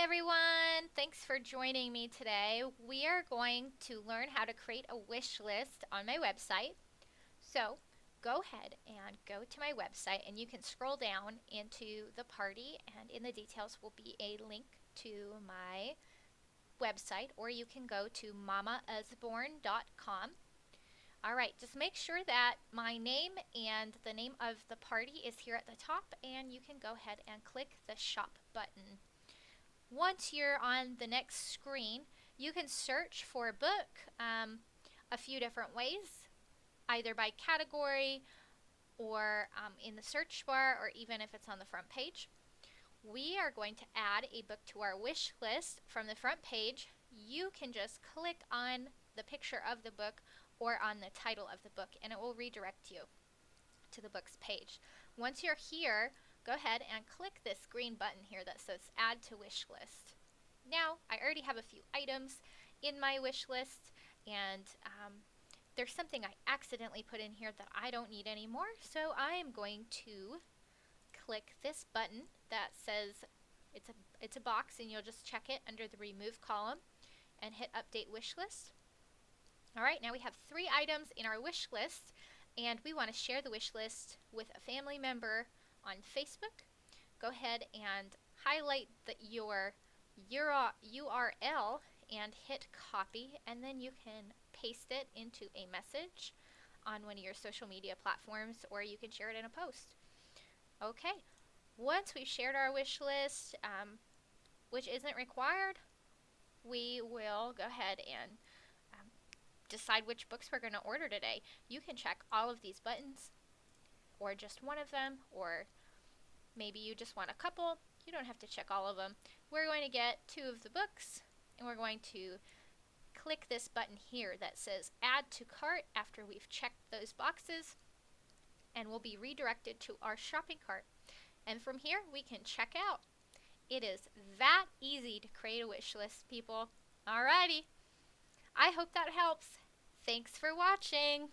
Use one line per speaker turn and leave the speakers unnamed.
everyone! Thanks for joining me today. We are going to learn how to create a wish list on my website. So go ahead and go to my website and you can scroll down into the party, and in the details will be a link to my website, or you can go to mamausborne.com. Alright, just make sure that my name and the name of the party is here at the top, and you can go ahead and click the shop button. Once you're on the next screen, you can search for a book a few different ways, either by category or in the search bar, or even if it's on the front page. We are going to add a book to our wish list from the front page. You can just click on the picture of the book or on the title of the book, and it will redirect you to the book's page. Once you're here, go ahead and click this green button here that says Add to Wish List. Now, I already have a few items in my wish list, and there's something I accidentally put in here that I don't need anymore, so I am going to click this button that says it's a box, and you'll just check it under the Remove column and hit Update Wish List. Alright, now we have 3 items in our wish list, and we want to share the wish list with a family member on Facebook. Go ahead and highlight your URL and hit copy, and then you can paste it into a message on one of your social media platforms, or you can share it in a post. Okay, once we've shared our wish list, which isn't required, we will go ahead and decide which books we're going to order today. You can check all of these buttons, or just one of them, or maybe you just want a couple. You don't have to check all of them. We're going to get 2 of the books, and we're going to click this button here that says Add to Cart after we've checked those boxes, and we'll be redirected to our shopping cart. And from here, we can check out. It is that easy to create a wish list, people. Alrighty. I hope that helps. Thanks for watching.